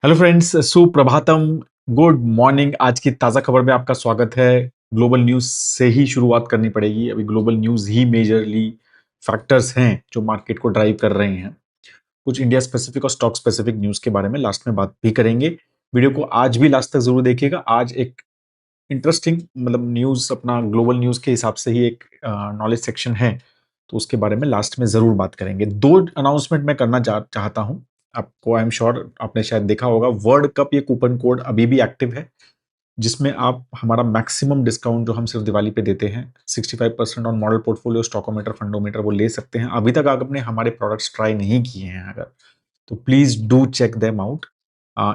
Hello friends, सुप्रभातम, good morning. आज की ताज़ा खबर में आपका स्वागत है। ग्लोबल न्यूज़ से ही शुरुआत करनी पड़ेगी। अभी ग्लोबल न्यूज़ ही मेजरली फैक्टर्स हैं जो मार्केट को ड्राइव कर रहे हैं। कुछ इंडिया स्पेसिफिक और स्टॉक स्पेसिफिक न्यूज़ के बारे में लास्ट में बात भी करेंगे। वीडियो को आज भी लास्ट तक ज़रूर देखिएगा। आज एक इंटरेस्टिंग न्यूज़, अपना ग्लोबल न्यूज़ के हिसाब से ही एक नॉलेज सेक्शन है, तो उसके बारे में लास्ट में ज़रूर बात करेंगे। 2 अनाउंसमेंट मैं करना चाहता हूँ। आपको, आई एम श्योर आपने शायद देखा होगा, वर्ल्ड कप ये कूपन कोड अभी भी एक्टिव है, जिसमें आप हमारा मैक्सिमम डिस्काउंट जो हम सिर्फ दिवाली पे देते हैं 65% ऑन मॉडल पोर्टफोलियो, स्टॉकोमीटर, फंडोमीटर, वो ले सकते हैं। अभी तक आपने हमारे प्रोडक्ट्स ट्राई नहीं किए हैं अगर, तो please do check them out.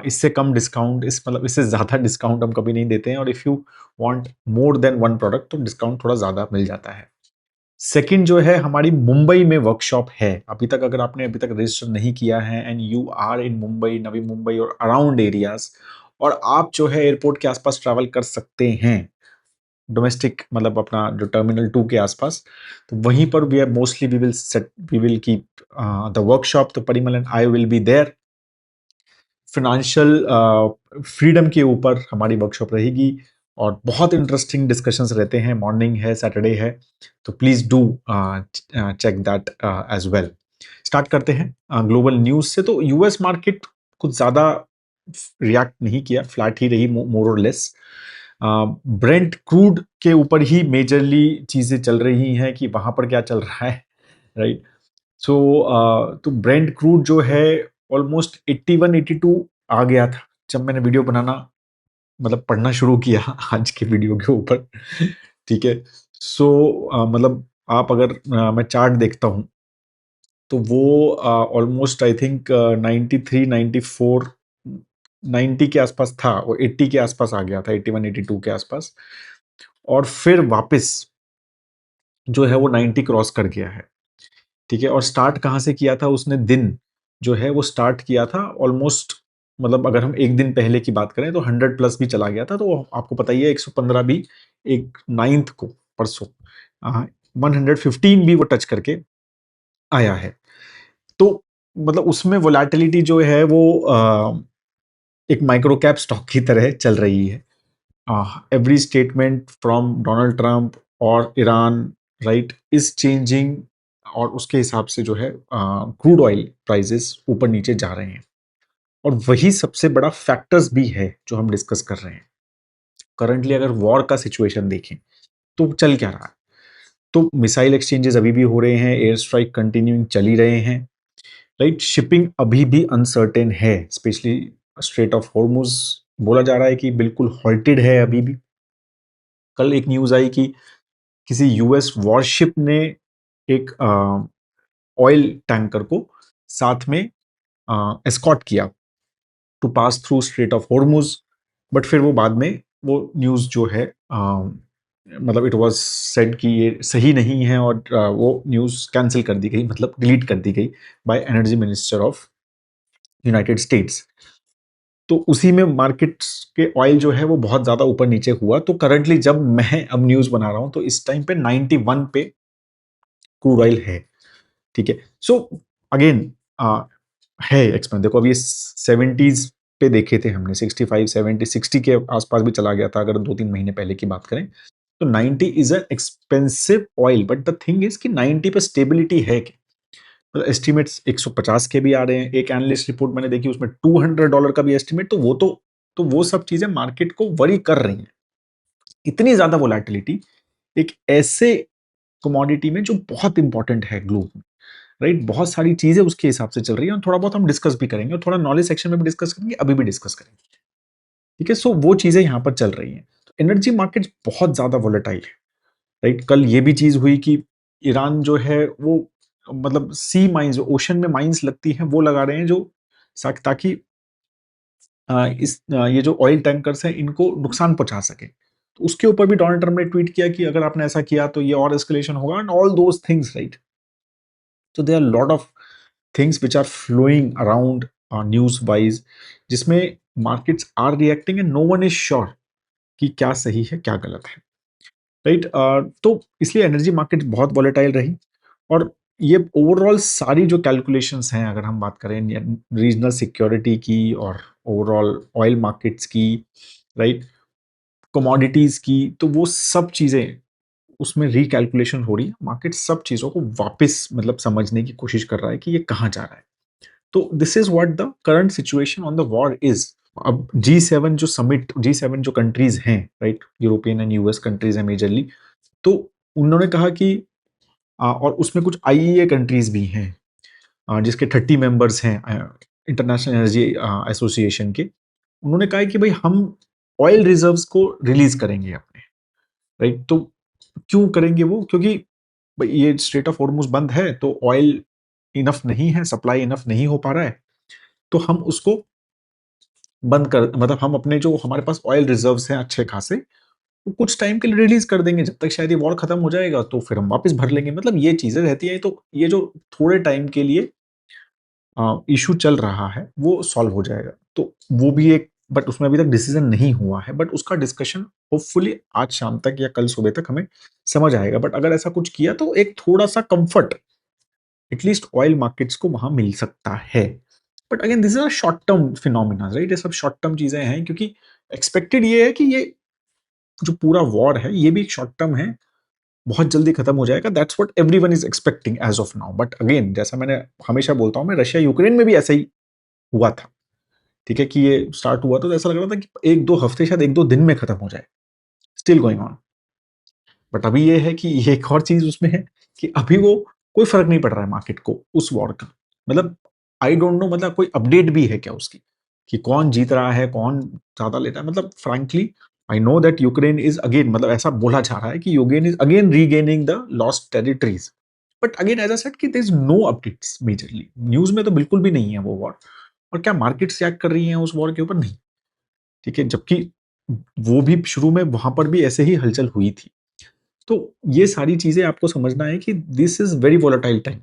इससे कम डिस्काउंट, इससे ज़्यादा डिस्काउंट हम कभी नहीं देते हैं, और if you want more than one product तो डिस्काउंट थोड़ा ज़्यादा मिल जाता है। सेकंड जो है, हमारी मुंबई में वर्कशॉप है। अभी तक अगर आपने अभी तक रजिस्टर नहीं किया है and you are in Mumbai, Navi Mumbai और अराउंड एरियाज, और आप जो है एयरपोर्ट के आसपास ट्रैवल कर सकते हैं, डोमेस्टिक अपना जो टर्मिनल 2 के आसपास, तो वहीं पर we are mostly we will keep the workshop. तो Parimal and I will be there. Financial freedom के ऊपर हमारी वर्कशॉप रहेगी और बहुत इंटरेस्टिंग डिस्कशंस रहते हैं। मॉर्निंग है, सैटरडे है, तो please do check that as well. Start करते हैं ग्लोबल न्यूज से। तो यूएस मार्केट कुछ ज्यादा रिएक्ट नहीं किया, फ्लैट ही रही मोर और लेस। ब्रेंट क्रूड के ऊपर ही मेजरली चीजें चल रही हैं कि वहां पर क्या चल रहा है, राइट। सो तो ब्रेंट क्रूड जो है ऑलमोस्ट 81 82 आ गया था जब मैंने वीडियो बनाना, पढ़ना शुरू किया आज के वीडियो के ऊपर। ठीक है। सो आप अगर मैं चार्ट देखता हूँ, तो वो ऑलमोस्ट आई थिंक 93 94 90 के आसपास था, और 80 के आसपास आ गया था, 81 82 के आसपास, और फिर वापस जो है वो 90 क्रॉस कर गया है। ठीक है। और स्टार्ट कहाँ से किया था उसने? दिन जो है वो स्टार्ट किया था ऑलमोस्ट, अगर हम एक दिन पहले की बात करें तो 100 प्लस भी चला गया था। तो आपको पता ही है 115 भी एक नाइन्थ को, परसों 115 भी वो टच करके आया है। तो उसमें वोलेटिलिटी जो है वो एक माइक्रो कैप स्टॉक की तरह चल रही है। Every statement from Donald Trump और ईरान, राइट, इज चेंजिंग, और उसके हिसाब से जो है क्रूड ऑयल प्राइसेस ऊपर नीचे जा रहे हैं। और वही सबसे बड़ा फैक्टर्स भी है जो हम डिस्कस कर रहे हैं। करंटली अगर वॉर का सिचुएशन देखें तो चल क्या रहा है, तो मिसाइल एक्सचेंजेस अभी भी हो रहे हैं, एयर स्ट्राइक कंटिन्यूइंग चल ही रहे हैं, राइट। शिपिंग अभी भी अनसर्टेन है, स्पेशली स्ट्रेट ऑफ हॉर्मुज बोला जा रहा है कि बिल्कुल हॉल्टेड है अभी भी। कल एक न्यूज आई कि किसी यूएस वॉरशिप ने एक ऑयल टैंकर को साथ में एस्कॉर्ट किया to pass through strait of Hormuz, but फिर वो बाद में वो न्यूज़ जो है इट वाज सेड कि ये सही नहीं है, और वो न्यूज़ कैंसिल कर दी गई, डिलीट कर दी गई by energy minister of United states. तो उसी में मार्केट्स के ऑयल जो है वो बहुत ज़्यादा ऊपर नीचे हुआ। तो करंटली जब मैं अब न्यूज़ बना रहा हूँ तो इस टाइम पे 91 पे क्रूड ऑयल है। ठीक है। सो अगेन है एक्सपेंस। देखो अभी 70s पे देखे थे हमने, 65 70 60 के आसपास भी चला गया था अगर 2-3 महीने पहले की बात करें। तो 90 is a expensive oil, but the thing is कि 90 पे स्टेबिलिटी है क्या? एस्टिमेट्स 150 के भी आ रहे हैं। एक एनालिस्ट रिपोर्ट मैंने देखी, उसमें $200 का भी एस्टिमेट। तो वो सब चीजें मार्केट को वरी कर रही हैं। इतनी ज्यादा वोलेटिलिटी एक ऐसे कमोडिटी में जो बहुत इंपॉर्टेंट है ग्लोब में, राइट। बहुत सारी चीजें उसके हिसाब से चल रही है, और थोड़ा बहुत हम डिस्कस भी करेंगे, और थोड़ा नॉलेज सेक्शन में भी डिस्कस करेंगे, अभी भी डिस्कस करेंगे। ठीक है। सो वो चीजें यहाँ पर चल रही हैं। तो एनर्जी मार्केट बहुत ज्यादा वोलेटाइल है, राइट। कल ये भी चीज हुई कि ईरान जो है वो सी माइंस, ओशन में माइंस लगती हैं, वो लगा रहे हैं जो ताकि ये जो ऑयल टैंकर्स हैं इनको नुकसान पहुंचा सके। तो उसके ऊपर भी डोनाल्ड ट्रंप ने ट्वीट किया कि अगर आपने ऐसा किया तो ये और एस्केलेशन होगा, and all those things, right. So there are a lot of things which are flowing around news wise, जिसमें markets are reacting and no one is sure कि क्या सही है क्या गलत है, राइट। तो इसलिए एनर्जी मार्केट बहुत वॉलेटाइल रही। और ये ओवरऑल सारी जो कैलकुलेशंस हैं, अगर हम बात करें रीजनल सिक्योरिटी की और ओवरऑल ऑयल मार्केट्स की, राइट, कमोडिटीज की, तो वो सब चीजें उसमें रिकैलकुलेशन हो रही है। मार्केट सब चीजों को वापस मतलब समझने की कोशिश कर रहा है कि ये कहाँ जा रहा है। तो this is what the current situation on the war is. अब G7 जो समिट, G7 जो कंट्रीज हैं, right, European and US countries हैं मेजरली, तो उन्होंने कहा कि और उसमें कुछ आईईए कंट्रीज भी हैं, जिसके 30 मेंबर्स हैं इंटरनेशनल एनर्जी एसोसिएशन के। उन्होंने कहा है कि भाई हम ऑयल रिजर्व्स को रिलीज करेंगे अपने, राइट। तो क्यों करेंगे वो? क्योंकि भाई ये स्ट्रेट ऑफ हॉर्मुज बंद है, तो ऑयल इनफ नहीं है, सप्लाई इनफ नहीं हो पा रहा है, तो हम उसको बंद कर, मतलब हम अपने जो हमारे पास ऑयल रिजर्व्स हैं अच्छे खासे, वो कुछ टाइम के लिए रिलीज कर देंगे, जब तक शायद ये वॉर खत्म हो जाएगा तो फिर हम वापस भर लेंगे। मतलब ये चीजें रहती है। तो ये जो थोड़े टाइम के लिए इशू चल रहा है वो सॉल्व हो जाएगा। तो वो भी एक, बट उसमें अभी तक डिसीजन नहीं हुआ है, बट उसका डिस्कशन होपफुली आज शाम तक या कल सुबह तक हमें समझ आएगा। बट अगर ऐसा कुछ किया तो एक थोड़ा सा कंफर्ट एटलीस्ट ऑयल मार्केट्स को वहां मिल सकता है। But again this is a short term phenomena, right. ये सब शॉर्ट टर्म चीजें हैं, क्योंकि एक्सपेक्टेड ये है कि ये जो पूरा वॉर है ये भी एक शॉर्ट टर्म है, बहुत जल्दी खत्म हो जाएगा। That's what everyone is expecting as of now. But again जैसा मैंने हमेशा बोलता हूं मैं, रशिया यूक्रेन में भी ऐसा ही हुआ था, ठीक है, कि ये स्टार्ट हुआ तो ऐसा लग रहा था कि एक दो हफ्ते, शायद एक दो दिन में खत्म हो जाए, स्टिल गोइंग ऑन। बट अभी ये है कि ये एक और चीज उसमें है कि अभी वो कोई फर्क नहीं पड़ रहा है मार्केट को उस वॉर का। मतलब आई डोंट नो, मतलब कोई अपडेट भी है क्या उसकी, कि कौन जीत रहा है, कौन ज्यादा लेता है। मतलब frankly I know that Ukraine is again, मतलब ऐसा बोला जा रहा है कि Ukraine is again regaining the lost territories. But again as I said कि there is no updates majorly, news में तो बिल्कुल भी नहीं है वो वॉर। और क्या मार्केट्स रिएक्ट कर रही हैं उस वॉर के ऊपर? नहीं, ठीक है, जबकि वो भी शुरू में वहां पर भी ऐसे ही हलचल हुई थी। तो ये सारी चीजें आपको समझना है कि this is very volatile time,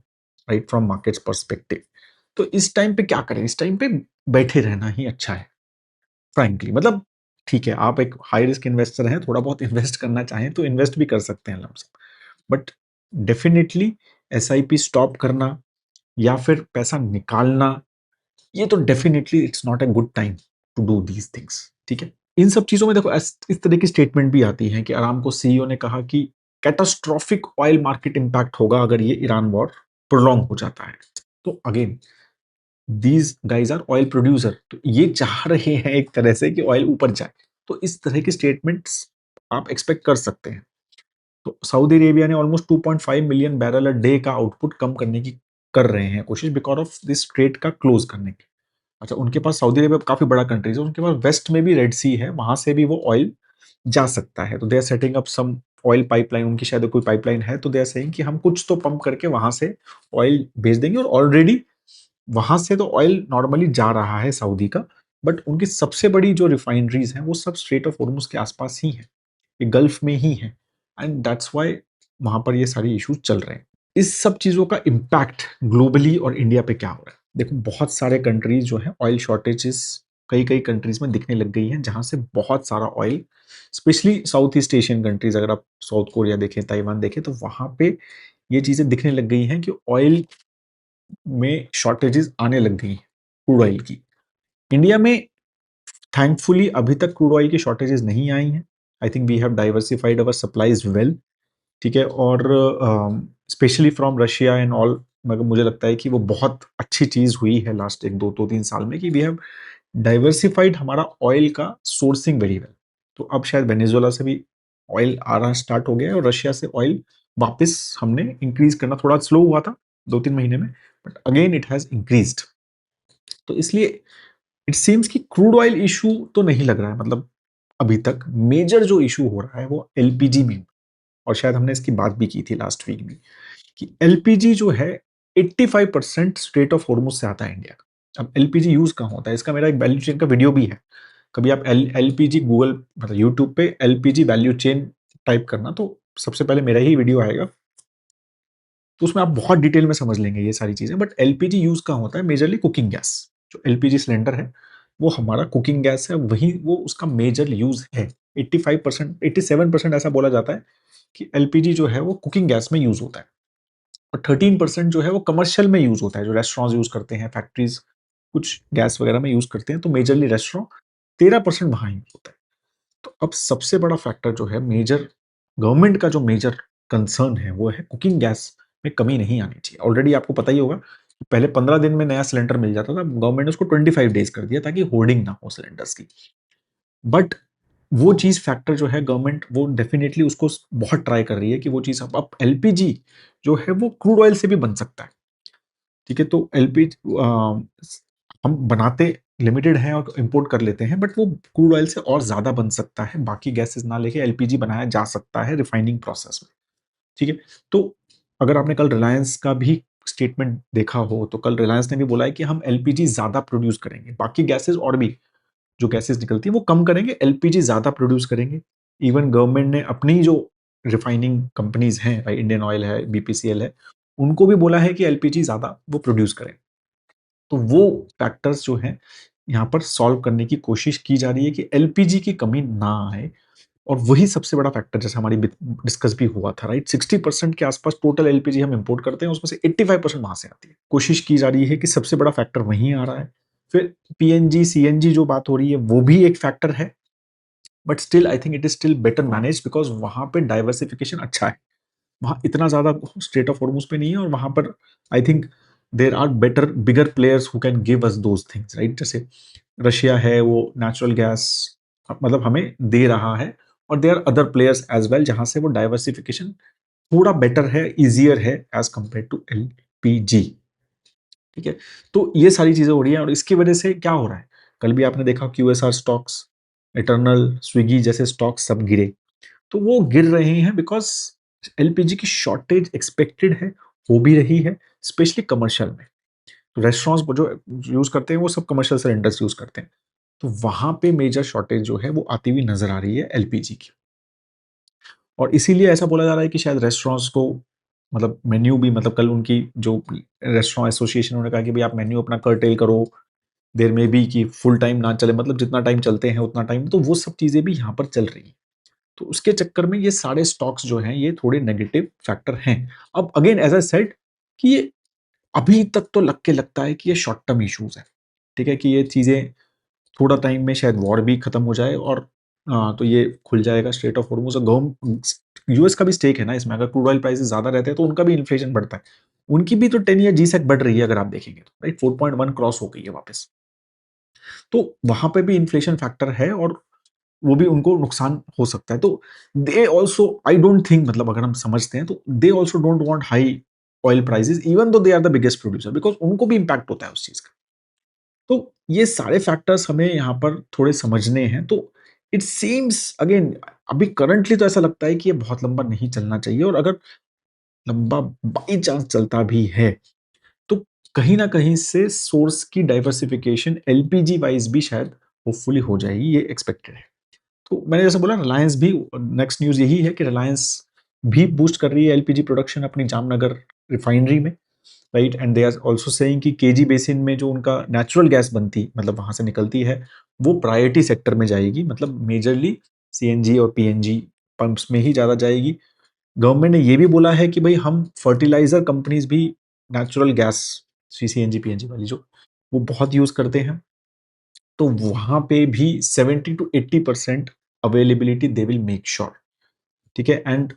right, from markets perspective. तो इस टाइम पे क्या करें? इस टाइम पे बैठे रहना ही अच्छा है, फ्रैंकली। मतलब ठीक है, आप एक हाई रिस्क इन्वेस्टर हैं, थोड़ा बहुत इन्वेस्ट करना चाहें तो इन्वेस्ट भी कर सकते हैं lump sum, but definitely SIP stop करना या फिर पैसा निकालना, ये तो definitely it's not a good time to do these things, ठीक है। इन सब चीजों में देखो इस तरह की स्टेटमेंट भी आती है कि अरामको सीईओ ने कहा कि कैटास्ट्रॉफिक ऑयल मार्केट इंपैक्ट होगा अगर ये ईरान वॉर प्रोलॉन्ग हो जाता है। तो again these guys are oil producer, तो ये चाह रहे हैं एक तरह से कि ऑयल ऊपर जाए। तो इस तरह की स्टेटमेंट्स आप एक्सपेक्ट कर सकते हैं। तो सऊदी अरेबिया ने almost 2.5 million barrel a day का आउटपुट कम करने की कर रहे हैं कोशिश, बिकॉज ऑफ दिस स्ट्रेट का क्लोज करने की। अच्छा, उनके पास सऊदी अरेबिया काफी बड़ा कंट्री है, उनके पास वेस्ट में भी रेड सी है, वहां से भी वो ऑयल जा सकता है। तो they are setting up some oil pipeline, उनकी शायद कोई पाइपलाइन है, तो दे आर सेइंग कि हम कुछ तो पंप करके वहां से ऑयल भेज देंगे। और ऑलरेडी वहां से तो ऑयल नॉर्मली जा रहा है सऊदी का, बट उनकी सबसे बड़ी जो रिफाइनरीज हैं वो सब स्ट्रेट ऑफ हॉर्मुज के आसपास ही है, ये गल्फ में ही है, एंड दैट्स वाई वहां पर ये सारी इश्यूज चल रहे हैं। इस सब चीजों का इम्पैक्ट ग्लोबली और इंडिया पे क्या हो रहा है? देखो, बहुत सारे कंट्रीज जो है ऑयल शॉर्टेजेस कई कई कंट्रीज में दिखने लग गई हैं, जहां से बहुत सारा oil, specially south east Asian countries, अगर आप साउथ कोरिया देखें, ताइवान देखें, तो वहां पे ये चीजें दिखने लग गई हैं कि ऑयल में शॉर्टेजेस आने लग गई हैं क्रूड ऑयल की। इंडिया में थैंकफुली अभी तक क्रूड ऑयल की शॉर्टेजेस नहीं आई हैं। I think we have diversified our supplies well, ठीक है। और specially from Russia and all, मगर मुझे लगता है कि वो बहुत अच्छी चीज हुई है लास्ट एक दो दो तीन साल में, कि वी हैव डाइवर्सिफाइड हमारा ऑयल का सोर्सिंग वेरी वेल। तो अब शायद वेनेजुएला से भी ऑयल आना स्टार्ट हो गया है, और रशिया से ऑयल वापस हमने इंक्रीज करना, थोड़ा स्लो हुआ था 2-3 महीने में, but again it has increased. तो इसलिए इट सीम्स कि क्रूड ऑयल इशू तो नहीं लग रहा है। मतलब अभी तक मेजर जो इशू हो रहा है वो एलपीजी में, और शायद हमने इसकी बात भी की थी लास्ट वीक में, कि एलपीजी जो है 85% स्ट्रेट ऑफ हॉर्मुज से आता है इंडिया का। अब एलपीजी यूज कहाँ होता है, इसका मेरा एक वैल्यू चेन का वीडियो भी है। कभी आप एलपीजी गूगल, मतलब यूट्यूब पे एलपीजी वैल्यू चेन टाइप करना, तो सबसे पहले मेरा ही वीडियो आएगा, तो उसमें आप बहुत डिटेल में समझ लेंगे ये सारी चीजें। बट एलपीजी यूज कहाँ होता है? Majorly cooking gas. जो एलपीजी सिलेंडर है वो हमारा कुकिंग गैस है, वही वो उसका मेजर यूज है। 85%, 87% ऐसा बोला जाता है कि एलपीजी जो है वो कुकिंग गैस में यूज होता है, और 13% जो है वो कमर्शियल में यूज होता है, जो रेस्टोरेंट्स यूज करते हैं, फैक्ट्रीज कुछ गैस वगैरह में यूज करते हैं, तो मेजरली रेस्टोरेंट 13% वहां यूज होता है। तो अब सबसे बड़ा फैक्टर जो है मेजर, गवर्नमेंट का जो मेजर कंसर्न है वो है कुकिंग गैस में कमी नहीं आनी चाहिए। ऑलरेडी आपको पता ही होगा कि पहले 15 दिन में नया सिलेंडर मिल जाता था, गवर्नमेंट ने उसको 25 डेज कर दिया ताकि होर्डिंग ना हो सिलेंडर्स की। बट वो चीज फैक्टर जो है गवर्नमेंट वो डेफिनेटली उसको बहुत ट्राई कर रही है कि वो चीज अब एलपीजी जो है वो क्रूड ऑयल से भी बन सकता है। ठीक है, तो एलपीजी हम बनाते लिमिटेड है और इंपोर्ट कर लेते हैं, बट वो क्रूड ऑयल से और ज्यादा बन सकता है, बाकी गैसेस ना लेके एलपीजी बनाया जा सकता है रिफाइनिंग प्रोसेस में। ठीक है, तो अगर आपने कल रिलायंस का भी स्टेटमेंट देखा हो तो कल रिलायंस ने भी बोला है कि हम एलपीजी ज्यादा प्रोड्यूस करेंगे, बाकी गैसेस और भी जो गैसेस निकलती है वो कम करेंगे, एलपीजी ज्यादा प्रोड्यूस करेंगे। इवन गवर्नमेंट ने अपनी जो रिफाइनिंग कंपनीज हैं, भाई इंडियन ऑयल है, बीपीसीएल है, उनको भी बोला है कि एलपीजी ज्यादा वो प्रोड्यूस करें। तो वो फैक्टर्स जो हैं यहाँ पर सॉल्व करने की कोशिश की जा रही है कि एलपीजी की कमी ना आए। और वही सबसे बड़ा फैक्टर जैसे हमारी डिस्कस भी हुआ था, राइट, 60% के आसपास टोटल एलपीजी हम इंपोर्ट करते हैं, उसमें से 85% वहां से आती है। कोशिश की जा रही है कि सबसे बड़ा फैक्टर वहीं आ रहा है। फिर पीएनजी सीएनजी जो बात हो रही है वो भी एक फैक्टर है, but still I think it is still better manage because वहां पे डाइवर्सिफिकेशन अच्छा है। वहां इतना ज्यादा स्ट्रेट ऑफ हॉर्मुज पे नहीं है, और वहां पर I think there are better bigger players who can give us those things, right. जैसे रशिया है वो नेचुरल गैस मतलब हमें दे रहा है, और there are other players as well जहां से वो डाइवर्सिफिकेशन थोड़ा बेटर है, इजियर है एज कंपेयर टू एलपीजी। ठीक है, तो ये सारी चीजें हो रही हैं, और इसकी वजह से क्या हो रहा है, कल भी आपने देखा क्यूएसआर स्टॉक्स, इटर्नल, स्विगी जैसे स्टॉक्स सब गिरे। तो वो गिर रहे हैं बिकॉज एलपीजी की शॉर्टेज एक्सपेक्टेड है, हो भी रही है, स्पेशली कमर्शियल में। तो रेस्टोरेंट्स जो यूज करते हैं वो सब कमर्शियल सिलेंडर्स यूज करते हैं, तो वहां पे मेजर शॉर्टेज जो है वो आती हुई नजर आ रही है एलपीजी की। और इसीलिए ऐसा बोला जा रहा है कि शायद रेस्टोरेंट्स को मतलब मेन्यू भी, मतलब कल उनकी जो रेस्टोरेंट एसोसिएशन उन्होंने कहा कि भाई आप मेन्यू अपना कर्टेल करो, देर में भी कि फुल टाइम ना चले, मतलब जितना टाइम चलते हैं उतना टाइम, तो वो सब चीजें भी यहाँ पर चल रही है। तो उसके चक्कर में ये सारे स्टॉक्स जो हैं ये थोड़े नेगेटिव फैक्टर हैं। अब अगेन एज आई सेड कि ये अभी तक तो लगता है कि ये शॉर्ट टर्म इश्यूज है। ठीक है, कि ये चीजें थोड़ा टाइम में शायद वॉर भी खत्म हो जाए, और तो ये खुल जाएगा स्ट्रेट ऑफ हॉर्मुज। यूएस का भी स्टेक है ना इसमें, अगर क्रूड ऑयल प्राइसेस ज्यादा रहते हैं तो उनका भी इन्फ्लेशन बढ़ता है। उनकी भी तो 10 ईयर जीसैक बढ़ रही है अगर आप देखेंगे तो, राइट, 4.1 क्रॉस हो गई है वापस। तो वहां पे भी इन्फ्लेशन फैक्टर है, और वो भी उनको नुकसान हो सकता है। तो they also I don't think, मतलब अगर हम समझते हैं तो they also don't want high oil prices even though they are the biggest producer, because उनको भी इंपैक्ट होता है उस चीज का। तो ये सारे फैक्टर्स हमें यहाँ पर थोड़े समझने हैं। तो इट सीम्स अगेन अभी करंटली तो ऐसा लगता है कि ये बहुत लंबा नहीं चलना चाहिए, और अगर लंबा बाई चांस चलता भी है तो कहीं ना कहीं से सोर्स की डाइवर्सिफिकेशन एलपीजी वाइज भी शायद होपफुली हो जाएगी, ये एक्सपेक्टेड है। तो मैंने जैसे बोला रिलायंस भी, नेक्स्ट न्यूज यही है कि रिलायंस भी बूस्ट कर रही है एलपीजी प्रोडक्शन अपनी जामनगर रिफाइनरी में, right. And they are also saying कि केजी बेसिन में जो उनका नेचुरल गैस बनती, मतलब वहां से निकलती है, वो प्रायोरिटी सेक्टर में जाएगी, मतलब मेजरली सीएनजी और पीएनजी पंप्स में ही ज्यादा जाएगी। गवर्नमेंट ने ये भी बोला है कि भाई हम फर्टिलाइजर कंपनीज भी नेचुरल गैस सीएनजी पीएनजी वाली जो वो बहुत यूज करते हैं, तो वहां पे भी 70 to 80% availability they will make sure. ठीक है, एंड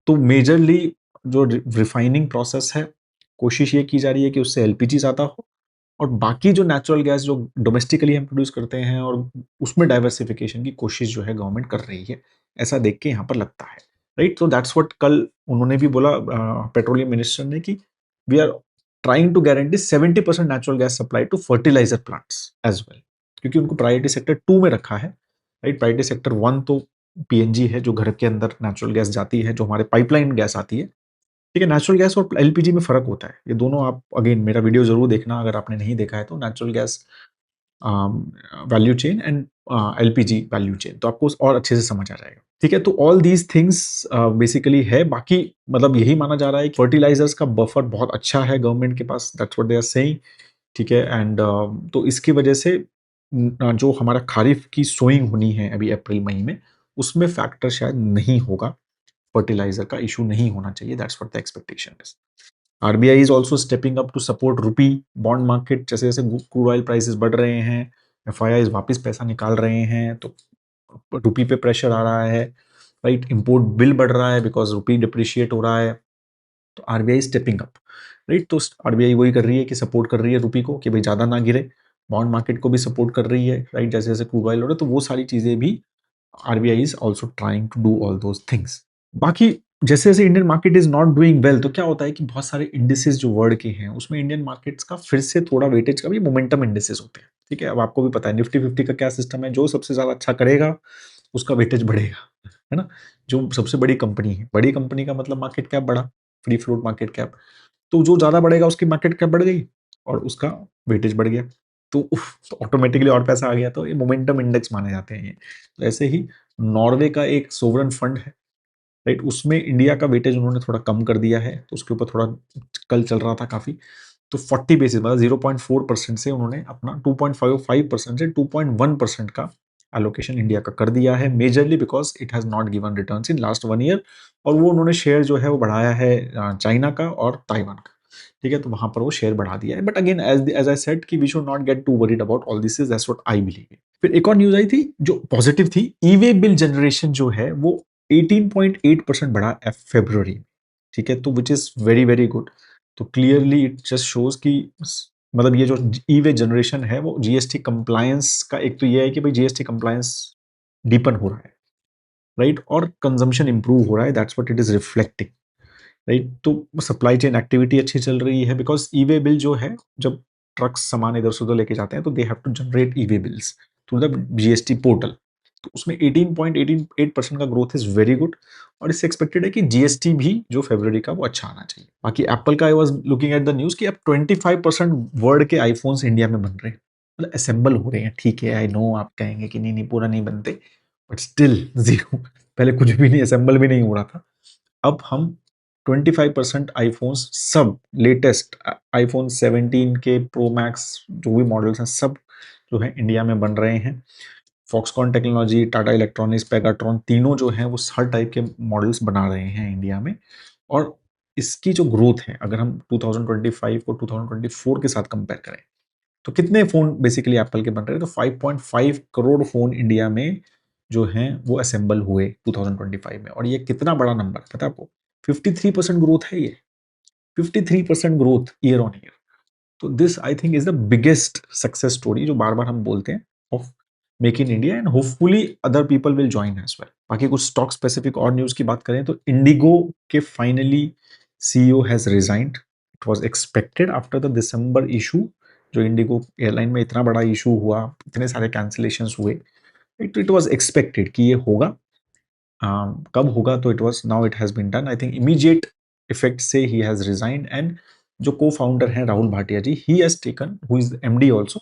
तो मेजरली जो रिफाइनिंग प्रोसेस है, कोशिश ये की जा रही है कि उससे एलपीजी ज्यादा हो, और बाकी जो नेचुरल गैस जो डोमेस्टिकली हम प्रोड्यूस करते हैं और उसमें डाइवर्सिफिकेशन की कोशिश जो है गवर्नमेंट कर रही है, ऐसा देख के यहाँ पर लगता है, राइट। तो दैट्स व्हाट कल उन्होंने भी बोला पेट्रोलियम मिनिस्टर ने कि we are trying to guarantee 70% natural gas supply to fertilizer plants as well, क्योंकि उनको प्रायोरिटी सेक्टर 2 में रखा है, राइट। प्रायोरिटी सेक्टर 1 तो पीएनजी है जो घर के अंदर नेचुरल गैस जाती है, जो हमारे पाइपलाइन गैस आती है। ठीक है, नेचुरल गैस और एलपीजी में फ़र्क होता है। ये दोनों आप अगेन मेरा वीडियो ज़रूर देखना अगर आपने नहीं देखा है तो, natural gas value chain and LPG value chain, तो आपको और अच्छे से समझ आ जाएगा। ठीक है, तो ऑल दीज थिंग्स बेसिकली है। बाकी मतलब यही माना जा रहा है कि फर्टिलाइजर्स का बफर बहुत अच्छा है गवर्नमेंट के पास, that's what they are saying. ठीक है, एंड तो इसकी वजह से जो हमारा खारिफ की सोइंग होनी है अभी अप्रैल मई में, उसमें फैक्टर शायद नहीं होगा, फर्टिलाइजर का इशू नहीं होना चाहिए, that's what the expectation is. RBI is also stepping up to support rupee bond market. जैसे जैसे क्रूड ऑयल प्राइसेस बढ़ रहे हैं, एफआईआई वापस पैसा निकाल रहे हैं, तो रुपी पे प्रेशर आ रहा है, राइट। इंपोर्ट बिल बढ़ रहा है बिकॉज रुपी डिप्रिशिएट हो रहा है, तो आरबीआई स्टेपिंग अप, राइट। तो आरबीआई वही कर रही है कि सपोर्ट कर रही है रुपी को कि भाई ज्यादा ना गिरे, बॉन्ड मार्केट को भी सपोर्ट कर रही है, राइट। जैसे जैसे क्रूड ऑयल हो रहा है, तो वो सारी चीजें भी RBI is also trying to do all those things. बाकी जैसे जैसे Indian market is not doing well, तो क्या होता है कि बहुत सारे इंडिसेस जो वर्ल्ड के हैं उसमें इंडियन मार्केट्स का फिर से थोड़ा वेटेज का भी मोमेंटम इंडिसेस होते हैं, ठीक है। अब आपको भी पता है निफ्टी 50 का क्या सिस्टम है, जो सबसे ज्यादा अच्छा करेगा उसका वेटेज बढ़ेगा, है ना। जो सबसे बड़ी कंपनी है, बड़ी कंपनी का मतलब मार्केट कैप बढ़ा, फ्री फ्लोट मार्केट कैप, तो जो ज्यादा बढ़ेगा उसकी मार्केट कैप बढ़ गई और उसका वेटेज बढ़ गया, तो ऑटोमेटिकली और पैसा आ गया। तो ये मोमेंटम इंडेक्स माने जाते हैं ये। तो ऐसे ही नॉर्वे का एक सोवरन फंड है, राइट, उसमें इंडिया का वेटेज उन्होंने थोड़ा कम कर दिया है, तो उसके ऊपर थोड़ा कल चल रहा था काफी। तो 40 बेसिस मतलब 0.4% से उन्होंने अपना 2.55% से 2.1% का एलोकेशन इंडिया का कर दिया है, majorly because it has not given returns in last 1 year. और वो उन्होंने शेयर जो है वो बढ़ाया है चाइना का और ताइवान का, ठीक है। तो वहां पर वो शेयर बढ़ा दिया है, but again as I said कि we should not get too worried about all this, is that's what I believe. फिर एक और न्यूज आई थी जो पॉजिटिव थी, ई वे बिल जनरेशन जो है वो 18.8% बढ़ा फेब्रुवरी, ठीक है। तो which is very very good. तो क्लियरली इट जस्ट शोज कि मतलब ये जो ई वे जनरेशन है वो जीएसटी कंप्लायंस का, एक तो ये है कि भाई जीएसटी कंप्लायंस डीपन हो रहा है, राइट, और कंजम्पशन इंप्रूव हो रहा है, that's what it is reflecting, right. तो सप्लाई चेन एक्टिविटी अच्छी चल रही है बिकॉज ई वे बिल जो है, जब ट्रक्स सामान इधर से उधर लेके जाते हैं तो they have to generate e way bills through the GST portal. तो उसमें 18.8% का ग्रोथ इज वेरी गुड, और इससे एक्सपेक्टेड है कि जीएसटी भी जो फरवरी का वो अच्छा आना चाहिए। बाकी एप्पल का I was looking at the news कि अब 25% वर्ल्ड के आईफोन्स इंडिया में बन रहे हैं, मतलब असेंबल हो रहे हैं, ठीक है। आई नो आप कहेंगे कि नहीं नहीं पूरा नहीं बनते, बट स्टिल जीरो, पहले कुछ भी नहीं असेंबल भी नहीं हो रहा था, अब हम 25% आईफोन्स सब लेटेस्ट आईफोन 17 के प्रो मैक्स जो भी मॉडल्स हैं सब जो है इंडिया में बन रहे हैं। Foxconn technology, Tata electronics, Pegatron, तीनों जो हैं वो हर टाइप के मॉडल्स बना रहे हैं इंडिया में। और इसकी जो ग्रोथ है, अगर हम 2025 को 2024 के साथ कंपेयर करें, तो कितने फोन बेसिकली एप्पल के बन रहे हैं, तो 5.5 करोड़ फोन इंडिया में जो हैं वो असेंबल हुए 2025 में। और ये कितना बड़ा नंबर है पता है आपको, 53% ग्रोथ है ये, 53% ग्रोथ ईयर ऑन ईयर। तो this I think is the biggest success story जो बार बार हम बोलते हैं of make in India, and hopefully other people will join as well. बाकी कुछ स्टॉक स्पेसिफिक और न्यूज की बात करें तो इंडिगो के finally CEO has resigned. It was expected after the December issue, जो इंडिगो एयरलाइन में इतना बड़ा इशू हुआ, इतने सारे कैंसिलेशंस हुए, इट वाज एक्सपेक्टेड कि ये होगा। कब होगा, तो it was now it has been done, I think immediate effect से ही हैज रिजाइंड। एंड जो को फाउंडर हैं Rahul Bhatia ji, he has taken, who is MD also,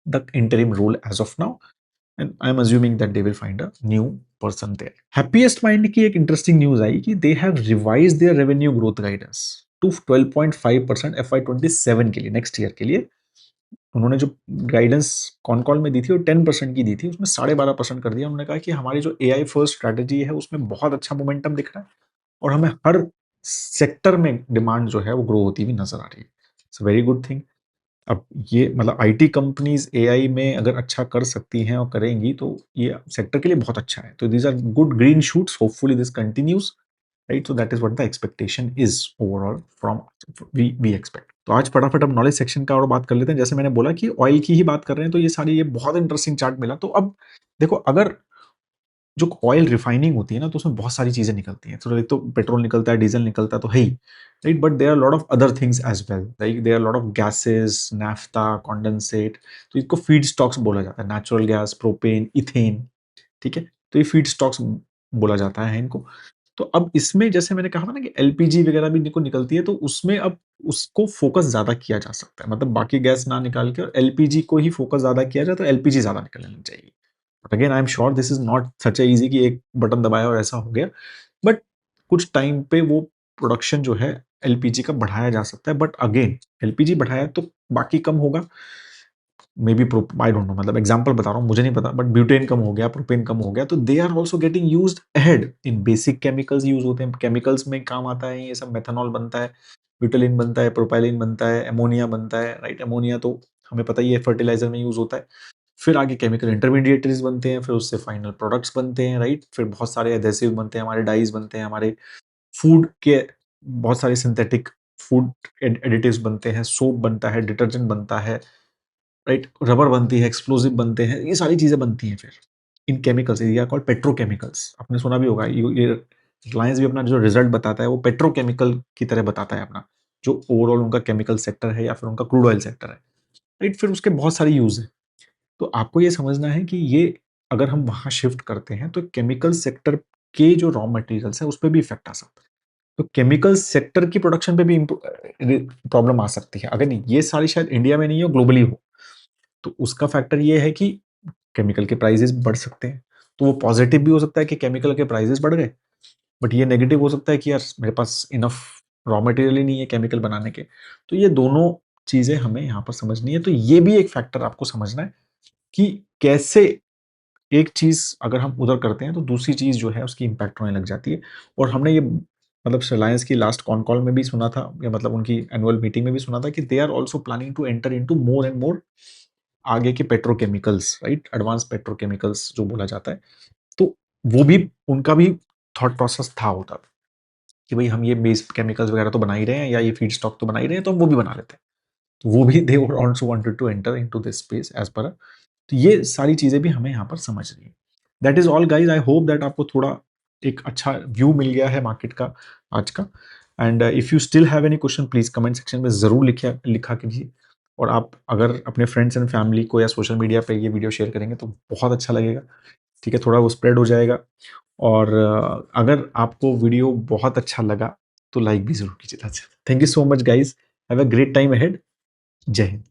the interim role as of now, and I am assuming that they will find a new person there. Happiest mind की एक interesting news आई कि they have revise their revenue growth guidance to 12.5% FY27 के लिए, next year के लिए। उन्होंने जो गाइडेंस कॉन कॉल में दी थी वो 10% की दी थी, उसमें 12.5% कर दिया। उन्होंने कहा कि हमारी जो एआई फर्स्ट स्ट्रैटेजी है उसमें बहुत अच्छा मोमेंटम दिख रहा है और हमें हर सेक्टर में डिमांड जो है वो ग्रो होती हुई नजर आ रही है। It's very good thing. अब ये मतलब आईटी कंपनीज एआई में अगर अच्छा कर सकती हैं और करेंगी तो ये सेक्टर के लिए बहुत अच्छा है। तो these are good green shoots, hopefully this continues, right. So that is what the expectation is overall from we expect. तो आज फटाफट अब नॉलेज सेक्शन का और बात कर लेते हैं। जैसे मैंने बोला कि ऑयल की ही बात कर रहे हैं, तो ये सारी ये बहुत इंटरेस्टिंग चार्ट मिला। तो अब देखो, अगर जो ऑयल रिफाइनिंग होती है ना, तो उसमें बहुत सारी चीजें निकलती हैं। तो एक तो पेट्रोल निकलता है, डीजल निकलता है, तो है ही, right. But there are lot of other things as well, like there are lot of gases, naphtha, condensate. तो इसको फीड स्टॉक्स बोला जाता है, नेचुरल गैस, प्रोपेन, इथेन, ठीक है। तो ये फीड स्टॉक्स बोला जाता है इनको। तो अब इसमें जैसे मैंने कहा था ना कि एलपीजी वगैरह भी निको निकलती है, तो उसमें अब उसको फोकस ज्यादा किया जा सकता है, मतलब बाकी गैस ना निकाल के और एलपीजी को ही फोकस ज्यादा किया जाए, तो एलपीजी ज्यादा निकलनी चाहिए। But again I am sure this is not such a easy कि एक बटन दबाया और ऐसा हो गया। बट कुछ टाइम पे वो प्रोडक्शन जो है एलपीजी का बढ़ाया जा सकता है। बट अगेन एलपीजी बढ़ाया तो बाकी कम होगा, maybe I don't know, मतलब एग्जांपल बता रहा हूँ, मुझे नहीं पता, बट ब्यूटेन कम हो गया, प्रोपेन कम हो गया, तो they are also getting used ahead in basic chemicals, use होते हैं केमिकल्स में काम आता है, ये सब मेथनॉल बनता है, ब्यूटालिन बनता है, प्रोपाइलिन बनता है, अमोनिया बनता है, राइट। अमोनिया तो हमें पता ही है फर्टिलाइजर में यूज होता है। फिर आगे केमिकल इंटरमीडिएटरीज बनते हैं, फिर उससे फाइनल प्रोडक्ट्स बनते हैं, राइट। फिर बहुत सारे एडेसिव बनते हैं, हमारे डाइज बनते हैं, हमारे फूड के बहुत सारे सिंथेटिक फूड एडिटिव्स बनते हैं, सोप बनता है, डिटर्जेंट बनता है, राइट। रबर बनती है, एक्सप्लोजिव बनते हैं, ये सारी चीजें बनती हैं फिर इन केमिकल्स, ये कॉल्ड पेट्रोकेमिकल्स। आपने सुना भी होगा, ये रिलायंस भी अपना जो रिजल्ट बताता है वो पेट्रोकेमिकल की तरह बताता है अपना, जो ओवरऑल उनका केमिकल सेक्टर है या फिर उनका क्रूड ऑयल सेक्टर है, राइट। फिर उसके बहुत सारे यूज है। तो आपको ये समझना है कि ये अगर हम वहां शिफ्ट करते हैं तो केमिकल सेक्टर के जो रॉ मटेरियल्स है उस पर भी इफेक्ट आ सकता है। तो केमिकल सेक्टर की प्रोडक्शन पे भी प्रॉब्लम आ सकती है, अगर नहीं ये सारी शायद इंडिया में नहीं हो, ग्लोबली हो। तो उसका फैक्टर ये है कि केमिकल के प्राइसेस बढ़ सकते हैं। तो वो पॉजिटिव भी हो सकता है कि केमिकल के प्राइसेस बढ़ गए, बट ये नेगेटिव हो सकता है कि यार मेरे पास इनफ रॉ मटेरियल ही नहीं है केमिकल बनाने के। तो ये दोनों चीजें हमें यहाँ पर समझनी है। तो ये भी एक फैक्टर आपको समझना है कि कैसे एक चीज अगर हम उधर करते हैं तो दूसरी चीज जो है उसकी इंपैक्ट होने लग जाती है। और हमने ये मतलब रिलायंस की लास्ट कॉन कॉल में भी सुना था, या मतलब उनकी एनुअल मीटिंग में भी सुना था कि they are also planning to enter into more and more आगे के पेट्रोकेमिकल्स, राइट, एडवांस पेट्रोकेमिकल्स जो बोला जाता है। तो वो भी उनका भी थॉट प्रोसेस था होता कि भाई हम ये बेस केमिकल्स वगैरह तो बना ही रहे हैं, या ये फीड स्टॉक तो बना ही रहे हैं, तो हम वो भी बना लेते हैं। तो वो भी they also wanted to enter into this space as पर। तो ये सारी चीजें भी हमें यहाँ पर समझनी है। That is all guys, I hope that आपको थोड़ा एक अच्छा व्यू मिल गया है मार्केट का आज का। And if you still have any question please comment section में जरूर लिखा कीजिए। और आप अगर अपने फ्रेंड्स एंड फैमिली को या सोशल मीडिया पे ये वीडियो शेयर करेंगे तो बहुत अच्छा लगेगा, ठीक है, थोड़ा वो स्प्रेड हो जाएगा। और अगर आपको वीडियो बहुत अच्छा लगा तो लाइक भी जरूर कीजिएगा। Thank you so much guys, have a great time ahead. जय हिंद।